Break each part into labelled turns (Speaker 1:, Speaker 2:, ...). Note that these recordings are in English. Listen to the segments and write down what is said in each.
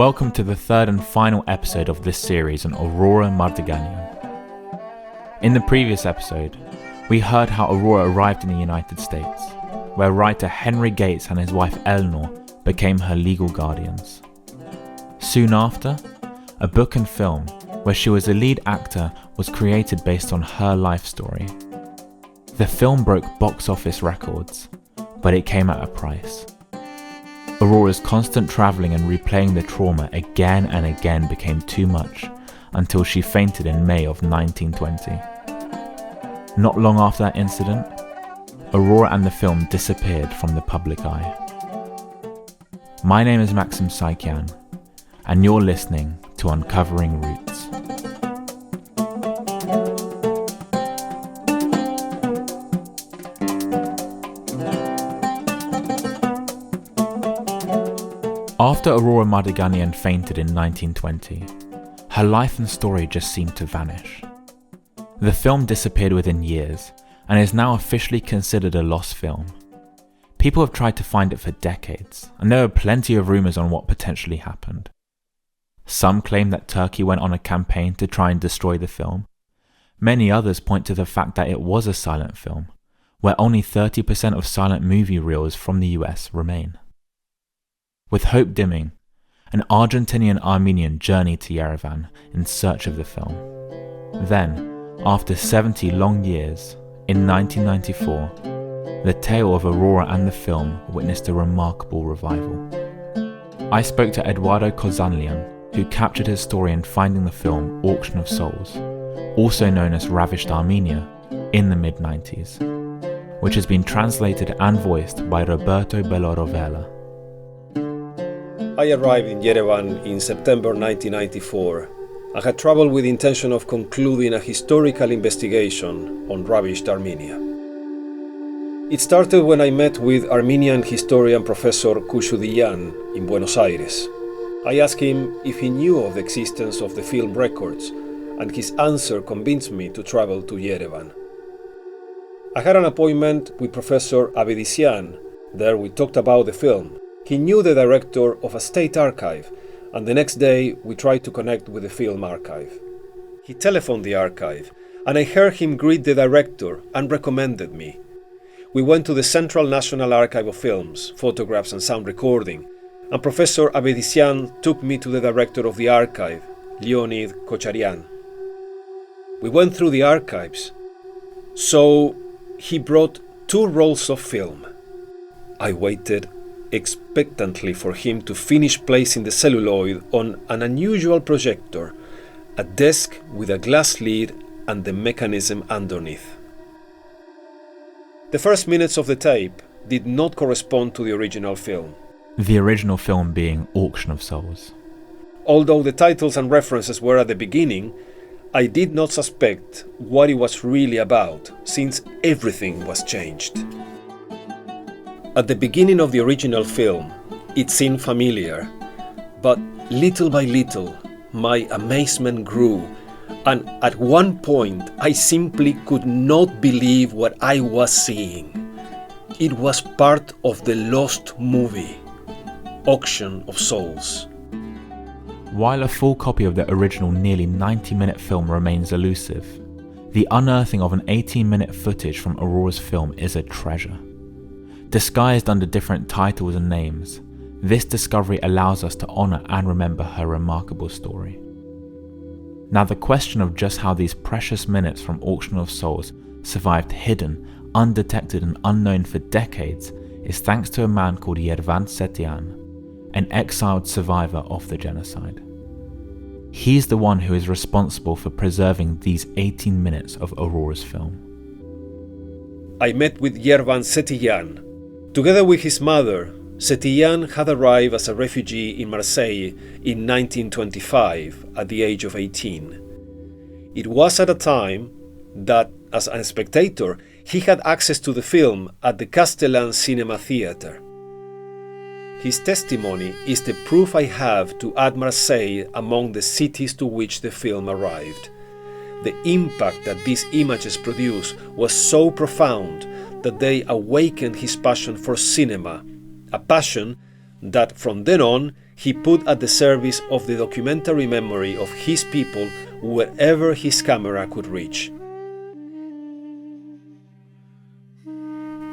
Speaker 1: Welcome to the third and final episode of this series on Aurora Mardiganian. In the previous episode, we heard how Aurora arrived in the United States, where writer Henry Gates and his wife Eleanor became her legal guardians. Soon after, a book and film, where she was a lead actor, was created based on her life story. The film broke box office records, but it came at a price. Aurora's constant travelling and replaying the trauma again and again became too much, until she fainted in May of 1920. Not long after that incident, Aurora and the film disappeared from the public eye. My name is Maxim Saakyan, and you're listening to Uncovering Roots. After Aurora Mardiganian fainted in 1920, her life and story just seemed to vanish. The film disappeared within years and is now officially considered a lost film. People have tried to find it for decades, and there are plenty of rumours on what potentially happened. Some claim that Turkey went on a campaign to try and destroy the film. Many others point to the fact that it was a silent film, where only 30% of silent movie reels from the US remain. With hope dimming, an Argentinian-Armenian journeyed to Yerevan in search of the film. Then, after 70 long years, in 1994, the tale of Aurora and the film witnessed a remarkable revival. I spoke to Eduardo Kozanlian, who captured his story in finding the film Auction of Souls, also known as Ravished Armenia, in the mid-90s, which has been translated and voiced by Roberto Bellorovella.
Speaker 2: I arrived in Yerevan in September 1994 and had traveled with the intention of concluding a historical investigation on Ravished Armenia. It started when I met with Armenian historian Professor Kushudian in Buenos Aires. I asked him if he knew of the existence of the film records, and his answer convinced me to travel to Yerevan. I had an appointment with Professor Abedisian. There we talked about the film. He knew the director of a state archive, and the next day we tried to connect with the film archive. He telephoned the archive, and I heard him greet the director and recommended me. We went to the Central National Archive of Films, Photographs and Sound Recording, and Professor Abedisian took me to the director of the archive, Leonid Kocharian. We went through the archives. So he brought 2 rolls of film. I waited expectantly for him to finish placing the celluloid on an unusual projector, a desk with a glass lid and the mechanism underneath. The first minutes of the tape did not correspond to the original film.
Speaker 1: The original film being Auction of Souls.
Speaker 2: Although the titles and references were at the beginning, I did not suspect what it was really about, since everything was changed. At the beginning of the original film, it seemed familiar, but little by little, my amazement grew, and at one point, I simply could not believe what I was seeing. It was part of the lost movie, Auction of Souls.
Speaker 1: While a full copy of the original nearly 90-minute film remains elusive, the unearthing of an 18-minute footage from Aurora's film is a treasure. Disguised under different titles and names, this discovery allows us to honour and remember her remarkable story. Now, the question of just how these precious minutes from Auction of Souls survived hidden, undetected and unknown for decades is thanks to a man called Yervan Setian, an exiled survivor of the genocide. He's the one who is responsible for preserving these 18 minutes of Aurora's film.
Speaker 2: I met with Yervan Setian. Together with his mother, Setian had arrived as a refugee in Marseille in 1925 at the age of 18. It was at a time that, as a spectator, he had access to the film at the Castellan Cinema Theatre. His testimony is the proof I have to add Marseille among the cities to which the film arrived. The impact that these images produced was so profound that they awakened his passion for cinema, a passion that from then on he put at the service of the documentary memory of his people wherever his camera could reach.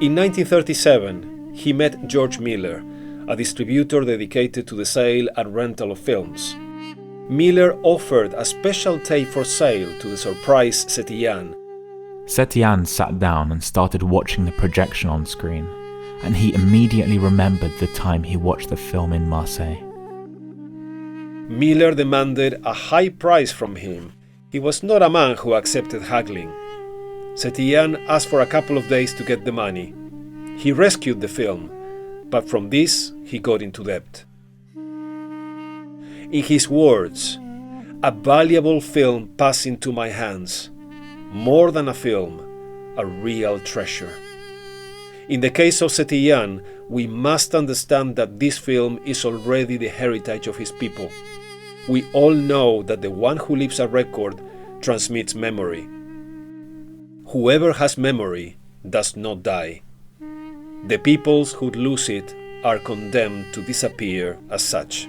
Speaker 2: In 1937, he met George Miller, a distributor dedicated to the sale and rental of films. Miller offered a special tape for sale to the surprised Saakyan.
Speaker 1: Saakyan sat down and started watching the projection on screen, and he immediately remembered the time he watched the film in Marseille.
Speaker 2: Miller demanded a high price from him. He was not a man who accepted haggling. Saakyan asked for a couple of days to get the money. He rescued the film, but from this he got into debt. In his words, "A valuable film passed into my hands. More than a film, a real treasure." In the case of Saakyan, we must understand that this film is already the heritage of his people. We all know that the one who leaves a record transmits memory. Whoever has memory does not die. The peoples who lose it are condemned to disappear as such.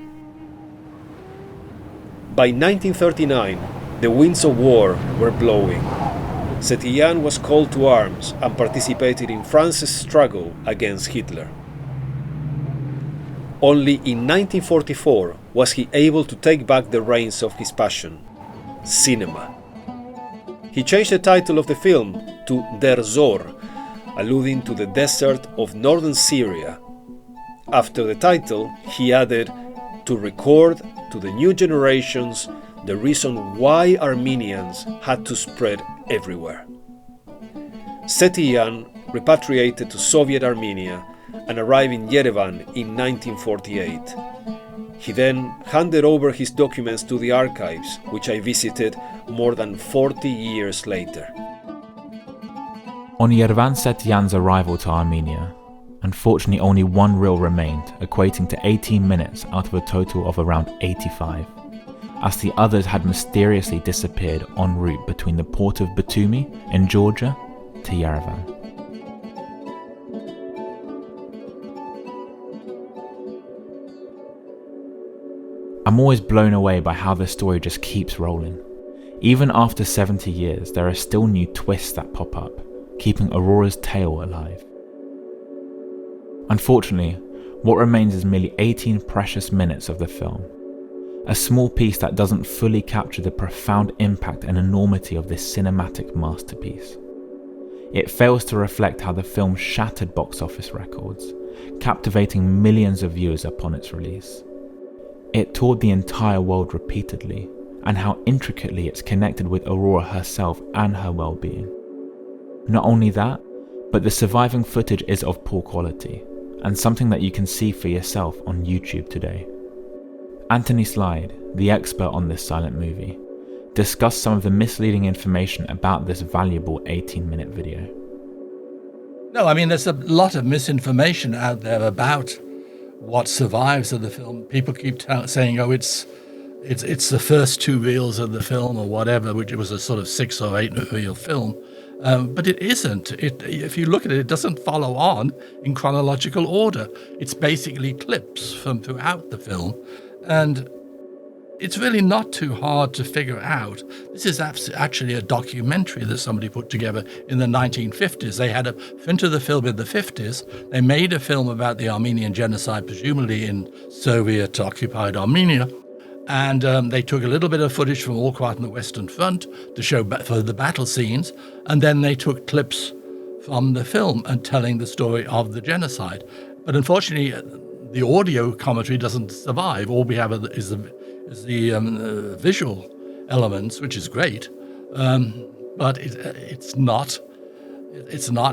Speaker 2: By 1939, the winds of war were blowing. Saakyan was called to arms and participated in France's struggle against Hitler. Only in 1944 was he able to take back the reins of his passion, cinema. He changed the title of the film to Der Zor, alluding to the desert of northern Syria. After the title, he added, to record to the new generations the reason why Armenians had to spread everywhere. Saakyan repatriated to Soviet Armenia and arrived in Yerevan in 1948. He then handed over his documents to the archives, which I visited more than 40 years later.
Speaker 1: On Yerevan Saakyan's arrival to Armenia, unfortunately only one reel remained, equating to 18 minutes out of a total of around 85, as the others had mysteriously disappeared en route between the port of Batumi in Georgia to Yerevan. I'm always blown away by how the story just keeps rolling. Even after 70 years, there are still new twists that pop up, keeping Aurora's tale alive. Unfortunately, what remains is merely 18 precious minutes of the film, a small piece that doesn't fully capture the profound impact and enormity of this cinematic masterpiece. It fails to reflect how the film shattered box office records, captivating millions of viewers upon its release. It toured the entire world repeatedly, and how intricately it's connected with Aurora herself and her well-being. Not only that, but the surviving footage is of poor quality, and something that you can see for yourself on YouTube today. Anthony Slide, the expert on this silent movie, discussed some of the misleading information about this valuable 18-minute video.
Speaker 3: No, I mean, there's a lot of misinformation out there about what survives of the film. People keep saying, oh, it's the first 2 reels of the film or whatever, which was a sort of 6 or 8 reel film. But it isn't. If you look at it, it doesn't follow on in chronological order. It's basically clips from throughout the film. And it's really not too hard to figure out. This is actually a documentary that somebody put together in the 1950s. They had a print of the film in the 50s. They made a film about the Armenian Genocide, presumably in Soviet-occupied Armenia. And they took a little bit of footage from All Quiet on the Western Front to show for the battle scenes. And then they took clips from the film and telling the story of the genocide. But unfortunately, the audio commentary doesn't survive. All we have is the visual elements, which is great, but it's not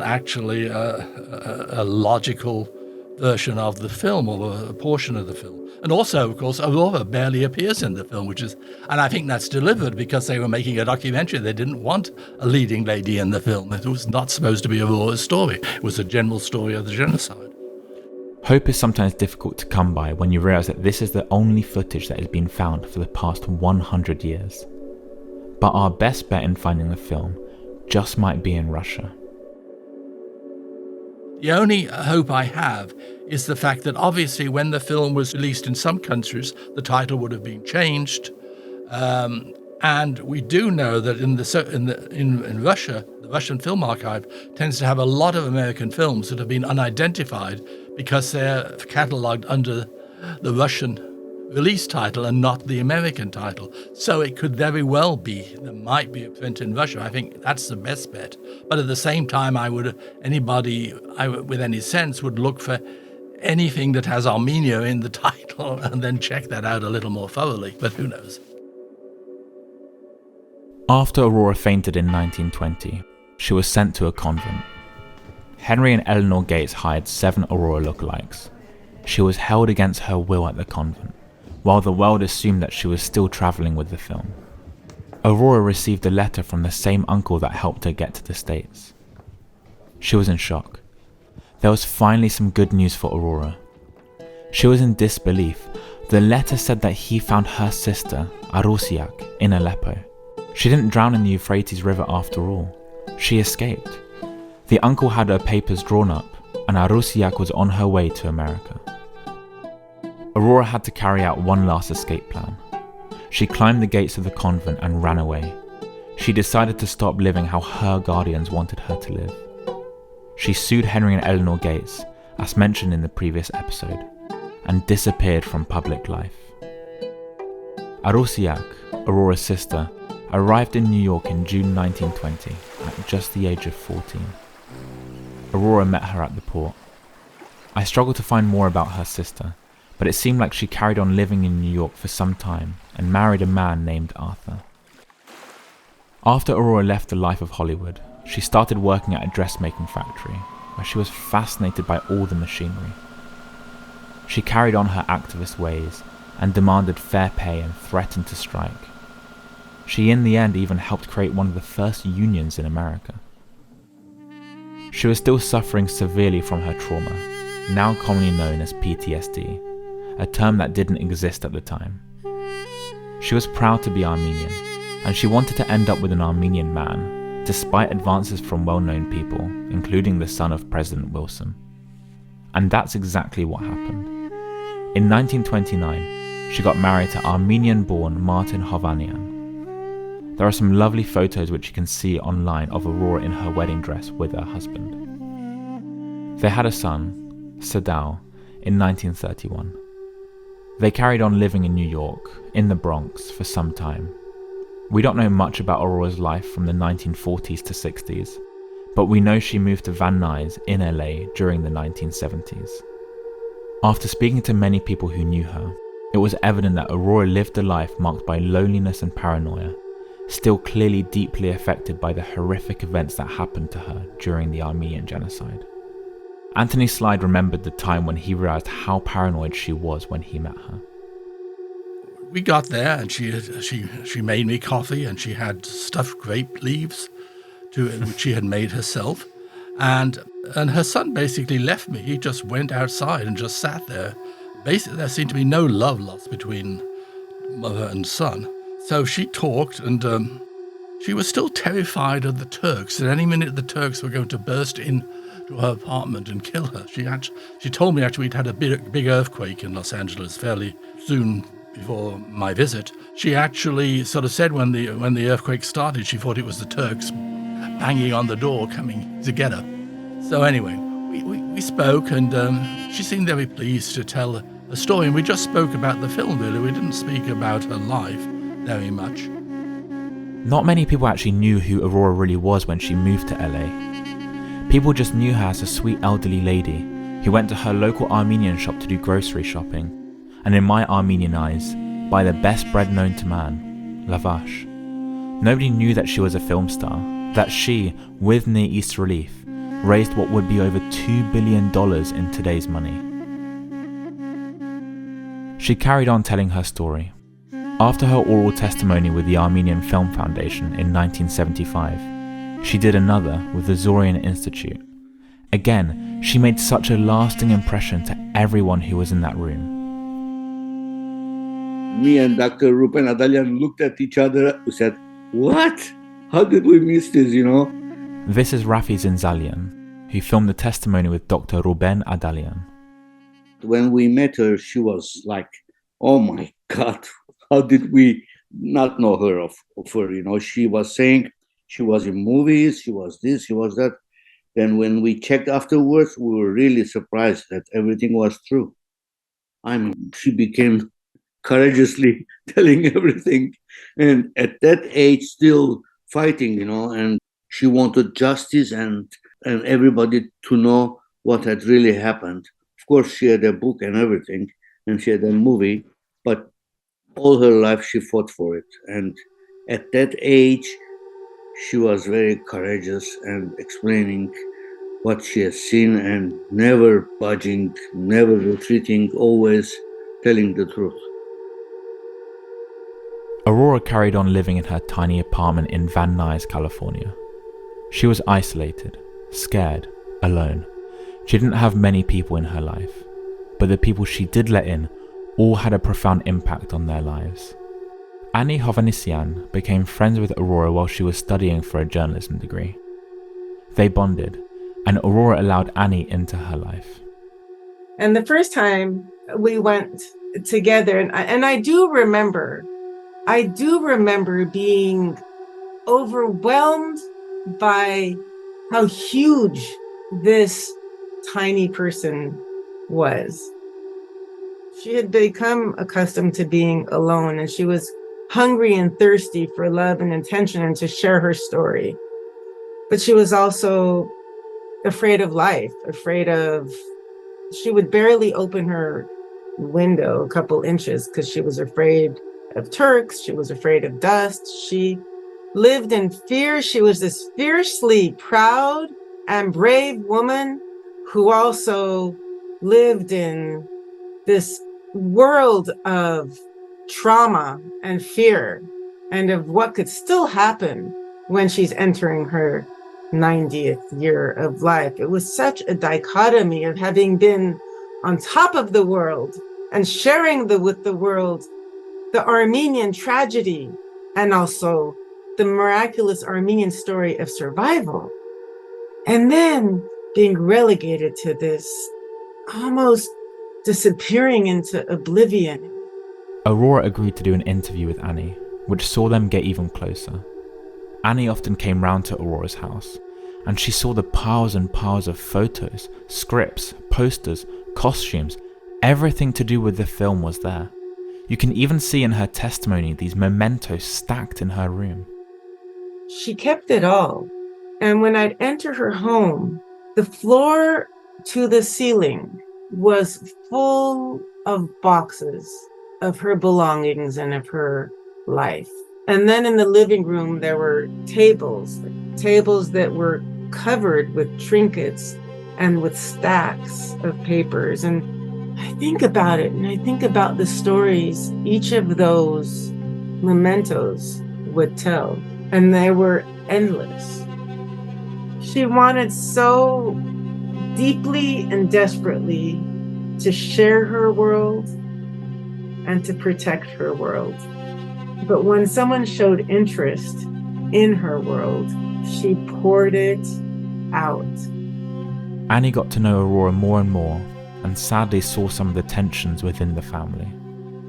Speaker 3: actually a logical version of the film or a portion of the film. And also, of course, Aurora barely appears in the film, and I think that's delivered because they were making a documentary. They didn't want a leading lady in the film. It was not supposed to be Aurora's story. It was a general story of the genocide.
Speaker 1: Hope is sometimes difficult to come by when you realise that this is the only footage that has been found for the past 100 years. But our best bet in finding the film just might be in Russia.
Speaker 3: The only hope I have is the fact that obviously when the film was released in some countries, the title would have been changed. And we do know that in Russia, the Russian Film Archive tends to have a lot of American films that have been unidentified because they're catalogued under the Russian release title and not the American title. So it could very well be there might be a print in Russia. I think that's the best bet. But at the same time, anybody with any sense would look for anything that has Armenia in the title and then check that out a little more thoroughly. But who knows?
Speaker 1: After Aurora fainted in 1920, she was sent to a convent. Henry and Eleanor Gates hired 7 Aurora lookalikes. She was held against her will at the convent, while the world assumed that she was still travelling with the film. Aurora received a letter from the same uncle that helped her get to the States. She was in shock. There was finally some good news for Aurora. She was in disbelief. The letter said that he found her sister, Arusiak, in Aleppo. She didn't drown in the Euphrates River after all. She escaped. The uncle had her papers drawn up, and Arusiak was on her way to America. Aurora had to carry out one last escape plan. She climbed the gates of the convent and ran away. She decided to stop living how her guardians wanted her to live. She sued Henry and Eleanor Gates, as mentioned in the previous episode, and disappeared from public life. Arusiak, Aurora's sister, arrived in New York in June 1920 at just the age of 14. Aurora met her at the port. I struggled to find more about her sister, but it seemed like she carried on living in New York for some time and married a man named Arthur. After Aurora left the life of Hollywood, she started working at a dressmaking factory where she was fascinated by all the machinery. She carried on her activist ways and demanded fair pay and threatened to strike. She in the end even helped create one of the first unions in America. She was still suffering severely from her trauma, now commonly known as PTSD, a term that didn't exist at the time. She was proud to be Armenian, and she wanted to end up with an Armenian man, despite advances from well-known people, including the son of President Wilson. And that's exactly what happened. In 1929, she got married to Armenian-born Martin Hovhannian. There are some lovely photos which you can see online of Aurora in her wedding dress with her husband. They had a son, Sadao, in 1931. They carried on living in New York, in the Bronx, for some time. We don't know much about Aurora's life from the 1940s to 60s, but we know she moved to Van Nuys in LA during the 1970s. After speaking to many people who knew her, it was evident that Aurora lived a life marked by loneliness and paranoia, still clearly deeply affected by the horrific events that happened to her during the Armenian Genocide. Anthony Slide remembered the time when he realized how paranoid she was when he met her.
Speaker 3: We got there and she made me coffee, and she had stuffed grape leaves which she had made herself. And her son basically left me. He just went outside and just sat there. Basically, there seemed to be no love lost between mother and son. So she talked, and she was still terrified of the Turks. At any minute, the Turks were going to burst in to her apartment and kill her. She told me actually we'd had a big earthquake in Los Angeles fairly soon before my visit. She actually sort of said when the earthquake started, she thought it was the Turks banging on the door coming to get her. So anyway, we spoke, and she seemed very pleased to tell a story. And we just spoke about the film, really. We didn't speak about her life very much.
Speaker 1: Not many people actually knew who Aurora really was when she moved to LA. People just knew her as a sweet elderly lady who went to her local Armenian shop to do grocery shopping, and in my Armenian eyes, buy the best bread known to man, lavash. Nobody knew that she was a film star, that she, with Near East Relief, raised what would be over $2 billion in today's money. She carried on telling her story. After her oral testimony with the Armenian Film Foundation in 1975, she did another with the Zorian Institute. Again, she made such a lasting impression to everyone who was in that room.
Speaker 4: Me and Dr. Rupen Adalian looked at each other and said, "What? How did we miss this,
Speaker 1: This is Rafi Zinzalian, who filmed the testimony with Dr. Ruben Adalian.
Speaker 4: When we met her, she was like, oh my God, how did we not know her of her? You know, she was saying she was in movies, she was this, she was that. Then when we checked afterwards, we were really surprised that everything was true. I mean, she became courageously telling everything. And at that age, still fighting, you know, and she wanted justice and everybody to know what had really happened. Of course, she had a book and everything, and she had a movie, but all her life she fought for it. And at that age, she was very courageous and explaining what she has seen and never budging, never retreating, always telling the truth.
Speaker 1: Aurora carried on living in her tiny apartment in Van Nuys, California. She was isolated, scared, alone. She didn't have many people in her life, but the people she did let in all had a profound impact on their lives. Annie Hovhannisyan became friends with Aurora while she was studying for a journalism degree. They bonded, and Aurora allowed Annie into her life.
Speaker 5: And the first time we went together, and I do remember being overwhelmed by how huge this tiny person was. She had become accustomed to being alone, and she was hungry and thirsty for love and attention and to share her story. But she was also afraid of life, she would barely open her window a couple inches because she was afraid of Turks, she was afraid of dust. She lived in fear. She was this fiercely proud and brave woman who also lived in this world of trauma and fear and of what could still happen when she's entering her 90th year of life. It was such a dichotomy of having been on top of the world and sharing with the world the Armenian tragedy and also the miraculous Armenian story of survival. And then being relegated to this almost disappearing into oblivion.
Speaker 1: Aurora agreed to do an interview with Annie, which saw them get even closer. Annie often came round to Aurora's house, and she saw the piles and piles of photos, scripts, posters, costumes. Everything to do with the film was there. You can even see in her testimony these mementos stacked in her room.
Speaker 5: She kept it all. And when I'd enter her home, the floor to the ceiling was full of boxes of her belongings and of her life. And then in the living room, there were tables that were covered with trinkets and with stacks of papers. And I think about it, and I think about the stories each of those mementos would tell, and they were endless. She wanted so deeply and desperately to share her world and to protect her world. But when someone showed interest in her world, she poured it out.
Speaker 1: Annie got to know Aurora more and more, and sadly saw some of the tensions within the family.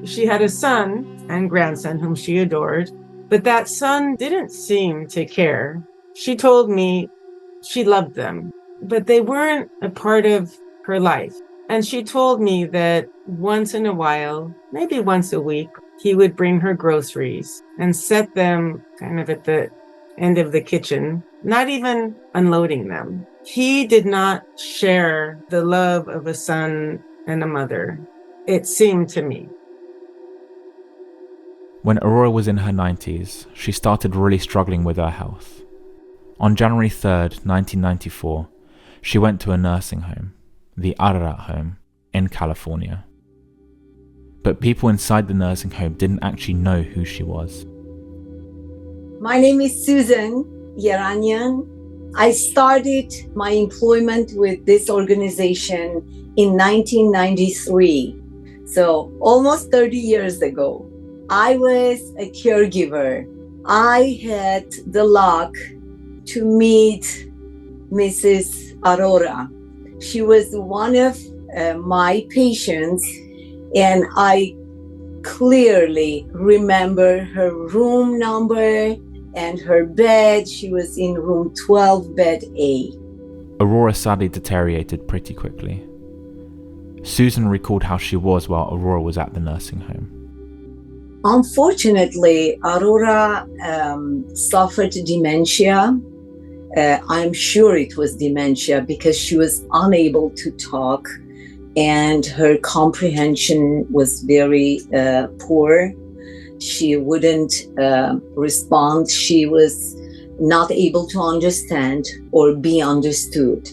Speaker 5: She had a son and grandson whom she adored, but that son didn't seem to care. She told me she loved them, but they weren't a part of her life. And she told me that once in a while, maybe once a week, he would bring her groceries and set them kind of at the end of the kitchen, not even unloading them. He did not share the love of a son and a mother, it seemed to me.
Speaker 1: When Aurora was in her 90s, she started really struggling with her health. On January 3rd, 1994, she went to a nursing home, the Ararat home, in California. But people inside the nursing home didn't actually know who she was.
Speaker 6: My name is Susan Yeranian. I started my employment with this organization in 1993, so almost 30 years ago. I was a caregiver. I had the luck to meet Mrs. Aurora. She was one of my patients, and I clearly remember her room number and her bed. She was in room 12, bed A.
Speaker 1: Aurora sadly deteriorated pretty quickly. Susan recalled how she was while Aurora was at the nursing home.
Speaker 6: Unfortunately, Aurora suffered dementia. I'm sure it was dementia because she was unable to talk and her comprehension was very poor. She wouldn't respond. She was not able to understand or be understood.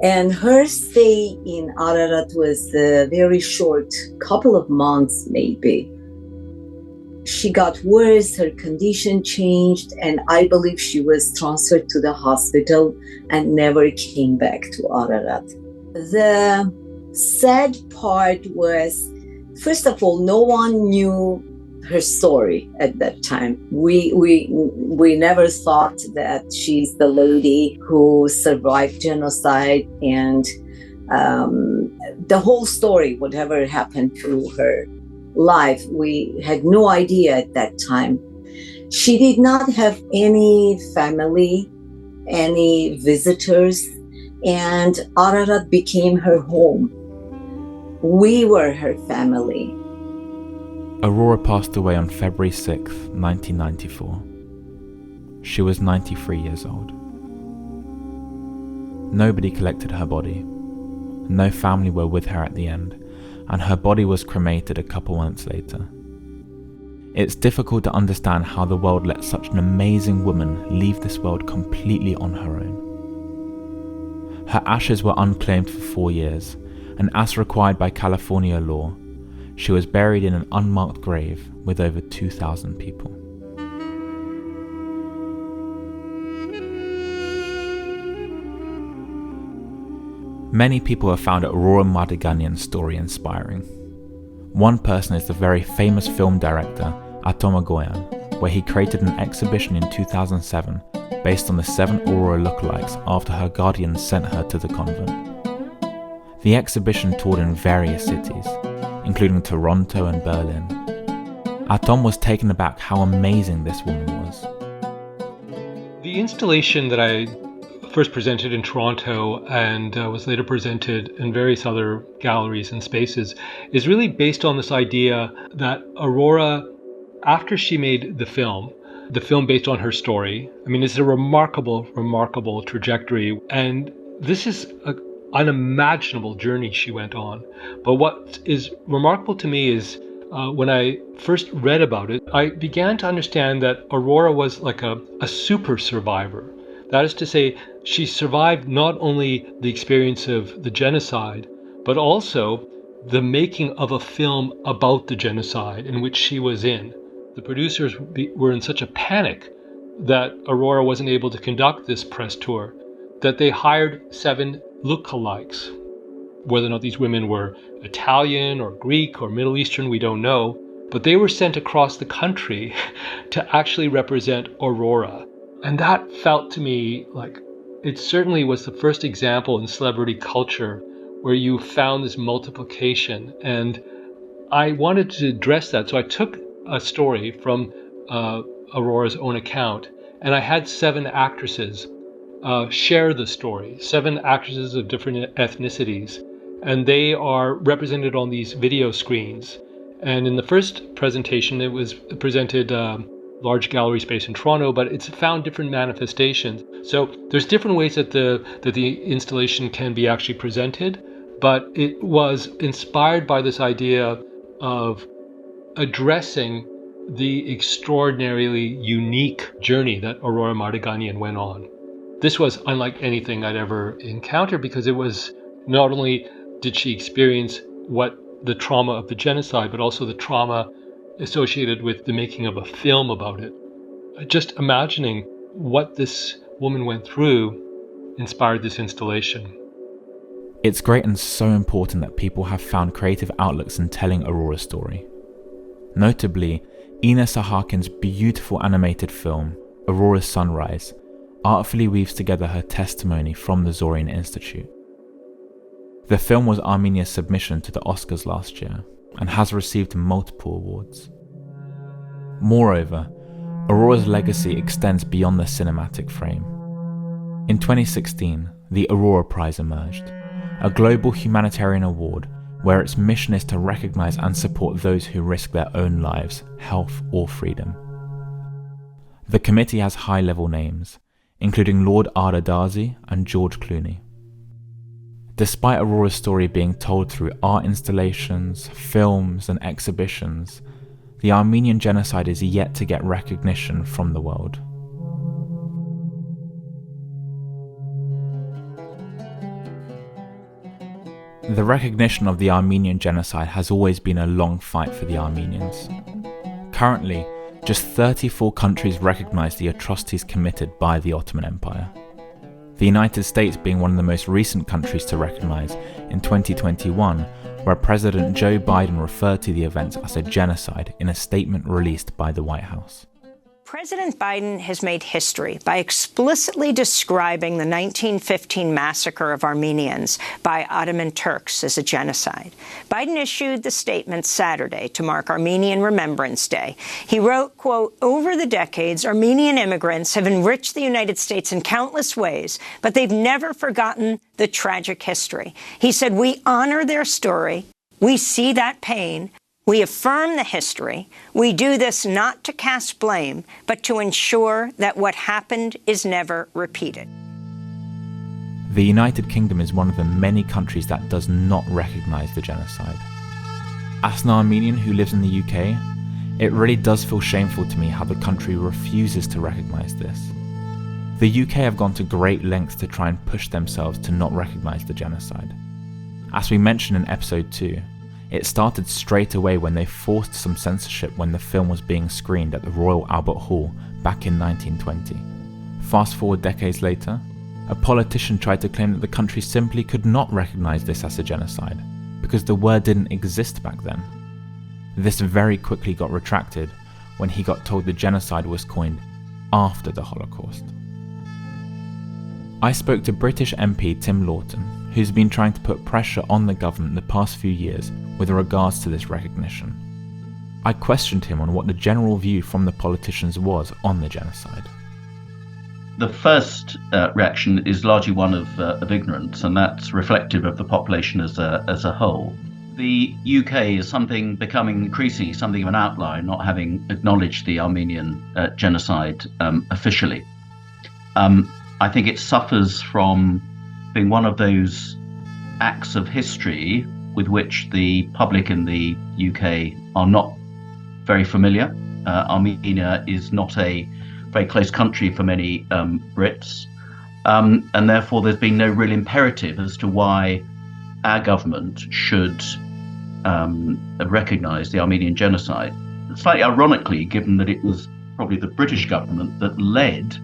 Speaker 6: And her stay in Ararat was very short, couple of months maybe. She got worse, her condition changed, and I believe she was transferred to the hospital and never came back to Ararat. The sad part was, first of all, no one knew her story at that time. We never thought that she's the lady who survived genocide and the whole story, whatever happened to her life. We had no idea at that time. She did not have any family, any visitors, and Ararat became her home. We were her family.
Speaker 1: Aurora passed away on February 6, 1994. She was 93 years old. Nobody collected her body. No family were with her at the end, and her body was cremated a couple months later. It's difficult to understand how the world let such an amazing woman leave this world completely on her own. Her ashes were unclaimed for 4 years, and as required by California law, she was buried in an unmarked grave with over 2,000 people. Many people have found Aurora Mardiganian's story inspiring. One person is the very famous film director Argentinian-Armenian, where he created an exhibition in 2007 based on the 7 Aurora lookalikes after her guardians sent her to the convent. The exhibition toured in various cities, including Toronto and Berlin. Atom was taken aback how amazing this woman was.
Speaker 7: The installation that I first presented in Toronto and was later presented in various other galleries and spaces is really based on this idea that Aurora, after she made the film based on her story, I mean, it's a remarkable, remarkable trajectory. And this is an unimaginable journey she went on. But what is remarkable to me is when I first read about it, I began to understand that Aurora was like a super survivor. That is to say, she survived not only the experience of the genocide, but also the making of a film about the genocide in which she was in. The producers were in such a panic that Aurora wasn't able to conduct this press tour that they hired 7 lookalikes. Whether or not these women were Italian or Greek or Middle Eastern, we don't know, but they were sent across the country to actually represent Aurora. And that felt to me like it certainly was the first example in celebrity culture where you found this multiplication. And I wanted to address that. So I took a story from Aurora's own account, and I had 7 actresses share the story, 7 actresses of different ethnicities. And they are represented on these video screens. And in the first presentation, it was presented large gallery space in Toronto, but it's found different manifestations. So there's different ways that the installation can be actually presented, but it was inspired by this idea of addressing the extraordinarily unique journey that Aurora Mardiganian went on. This was unlike anything I'd ever encountered because it was not only did she experience what the trauma of the genocide, but also the trauma associated with the making of a film about it. Just imagining what this woman went through inspired this installation.
Speaker 1: It's great and so important that people have found creative outlets in telling Aurora's story. Notably, Maxim Saakyan's beautiful animated film, Aurora's Sunrise, artfully weaves together her testimony from the Zorian Institute. The film was Armenia's submission to the Oscars last year and has received multiple awards. Moreover, Aurora's legacy extends beyond the cinematic frame. In 2016, the Aurora Prize emerged, a global humanitarian award where its mission is to recognize and support those who risk their own lives, health, or freedom. The committee has high-level names, including Lord Arda Darzi and George Clooney. Despite Aurora's story being told through art installations, films, and exhibitions, the Armenian Genocide is yet to get recognition from the world. The recognition of the Armenian Genocide has always been a long fight for the Armenians. Currently, just 34 countries recognize the atrocities committed by the Ottoman Empire. The United States being one of the most recent countries to recognize in 2021, where President Joe Biden referred to the events as a genocide in a statement released by the White House.
Speaker 8: President Biden has made history by explicitly describing the 1915 massacre of Armenians by Ottoman Turks as a genocide. Biden issued the statement Saturday to mark Armenian Remembrance Day. He wrote, quote, "Over the decades, Armenian immigrants have enriched the United States in countless ways, but they've never forgotten the tragic history." He said, "We honor their story. We see that pain. We affirm the history. We do this not to cast blame, but to ensure that what happened is never repeated."
Speaker 1: The United Kingdom is one of the many countries that does not recognise the genocide. As an Armenian who lives in the UK, it really does feel shameful to me how the country refuses to recognise this. The UK have gone to great lengths to try and push themselves to not recognise the genocide. As we mentioned in episode 2, it started straight away when they forced some censorship when the film was being screened at the Royal Albert Hall back in 1920. Fast forward decades later, a politician tried to claim that the country simply could not recognise this as a genocide, because the word didn't exist back then. This very quickly got retracted when he got told the genocide was coined after the Holocaust. I spoke to British MP Tim Laughton, who's been trying to put pressure on the government the past few years with regards to this recognition. I questioned him on what the general view from the politicians was on the genocide.
Speaker 9: The first reaction is largely one of ignorance, and that's reflective of the population as a whole. The UK is becoming increasingly something of an outlier, not having acknowledged the Armenian genocide officially. I think it suffers from being one of those acts of history with which the public in the UK are not very familiar. Armenia is not a very close country for many Brits, and therefore there's been no real imperative as to why our government should recognise the Armenian genocide. Slightly ironically, given that it was probably the British government that led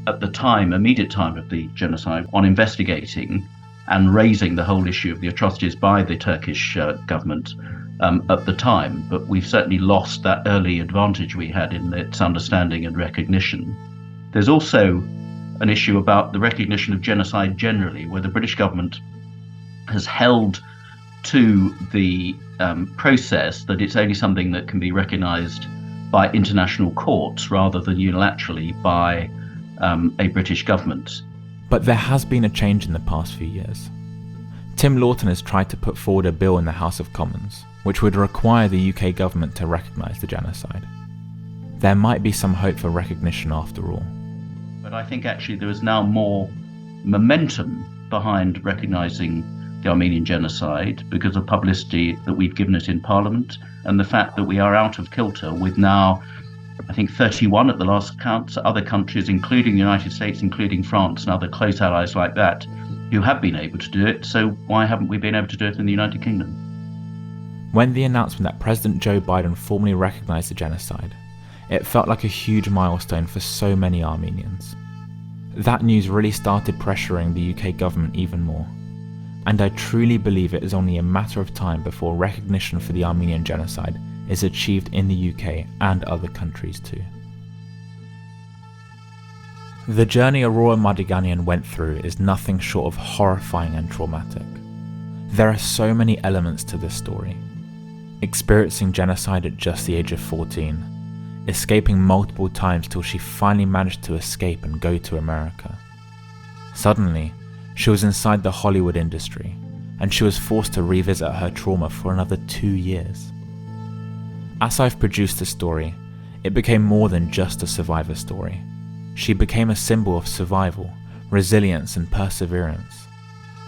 Speaker 9: at the time, immediate time of the genocide, on investigating and raising the whole issue of the atrocities by the Turkish government at the time. But we've certainly lost that early advantage we had in its understanding and recognition. There's also an issue about the recognition of genocide generally, where the British government has held to the process that it's only something that can be recognised by international courts rather than unilaterally by a British government.
Speaker 1: But there has been a change in the past few years. Tim Laughton has tried to put forward a bill in the House of Commons which would require the UK government to recognise the genocide. There might be some hope for recognition after all.
Speaker 9: But I think actually there is now more momentum behind recognising the Armenian genocide because of publicity that we've given it in Parliament and the fact that we are out of kilter with now, I think 31 at the last count, other countries, including the United States, including France and other close allies like that, who have been able to do it. So why haven't we been able to do it in the United Kingdom?
Speaker 1: When the announcement that President Joe Biden formally recognised the genocide, it felt like a huge milestone for so many Armenians. That news really started pressuring the UK government even more, and I truly believe it is only a matter of time before recognition for the Armenian genocide is achieved in the UK and other countries too. The journey Aurora Mardiganian went through is nothing short of horrifying and traumatic. There are so many elements to this story. Experiencing genocide at just the age of 14, escaping multiple times till she finally managed to escape and go to America. Suddenly, she was inside the Hollywood industry, and she was forced to revisit her trauma for another 2 years. As I've produced this story, it became more than just a survivor story. She became a symbol of survival, resilience and perseverance.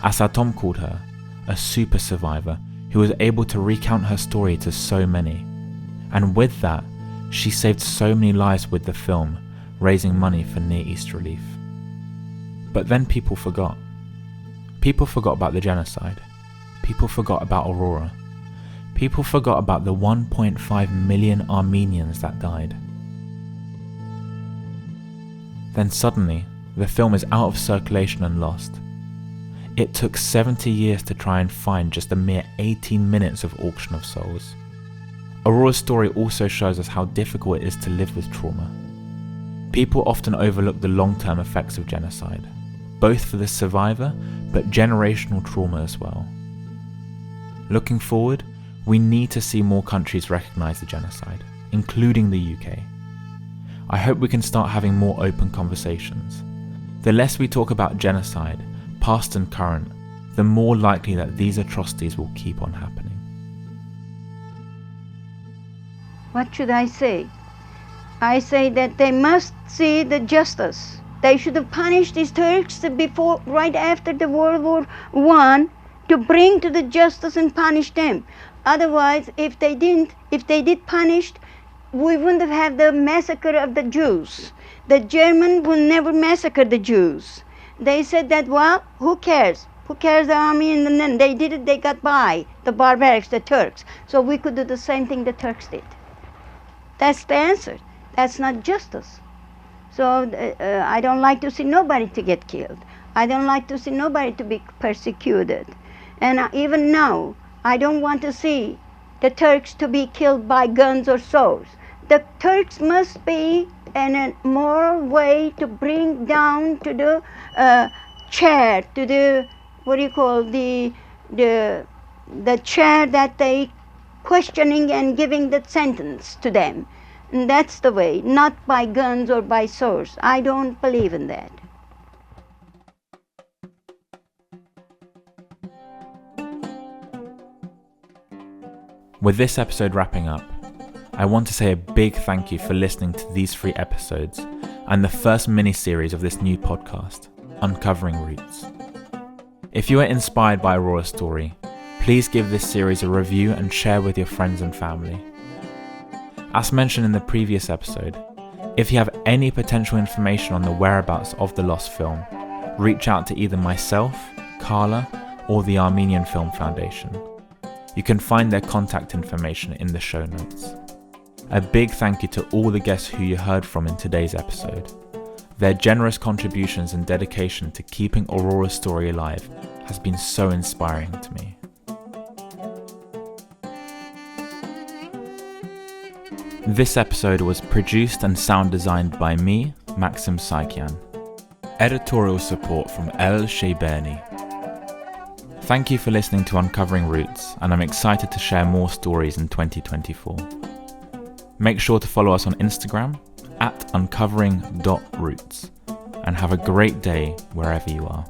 Speaker 1: As our Tom called her, a super survivor who was able to recount her story to so many. And with that, she saved so many lives with the film, raising money for Near East relief. But then people forgot. People forgot about the genocide. People forgot about Aurora. People forgot about the 1.5 million Armenians that died. Then suddenly, the film is out of circulation and lost. It took 70 years to try and find just a mere 18 minutes of Auction of Souls. Aurora's story also shows us how difficult it is to live with trauma. People often overlook the long-term effects of genocide, both for the survivor, but generational trauma as well. Looking forward, we need to see more countries recognise the genocide, including the UK. I hope we can start having more open conversations. The less we talk about genocide, past and current, the more likely that these atrocities will keep on happening.
Speaker 10: What should I say? I say that they must see the justice. They should have punished these Turks before, right after the World War I, to bring to the justice and punish them. Otherwise, if they did punish, we wouldn't have had the massacre of the Jews. The Germans will never massacre the Jews. They said that, well, who cares? Who cares the Armenians? And then they did it, they got by, the barbarics, the Turks. So we could do the same thing the Turks did. That's the answer. That's not justice. So I don't like to see nobody to get killed. I don't like to see nobody to be persecuted. And even now, I don't want to see the Turks to be killed by guns or swords. The Turks must be in a moral way to bring down to the chair, to the, what do you call, the chair that they questioning and giving the sentence to them. And that's the way, not by guns or by swords. I don't believe in that.
Speaker 1: With this episode wrapping up, I want to say a big thank you for listening to these 3 episodes and the first mini-series of this new podcast, Uncovering Roots. If you are inspired by Aurora's story, please give this series a review and share with your friends and family. As mentioned in the previous episode, if you have any potential information on the whereabouts of the lost film, reach out to either myself, Carla, or the Armenian Film Foundation. You can find their contact information in the show notes. A big thank you to all the guests who you heard from in today's episode. Their generous contributions and dedication to keeping Aurora's story alive has been so inspiring to me. This episode was produced and sound designed by me, Maxim Saakyan. Editorial support from Shaibani. Thank you for listening to Uncovering Roots, and I'm excited to share more stories in 2024. Make sure to follow us on Instagram @uncovering.roots, and have a great day wherever you are.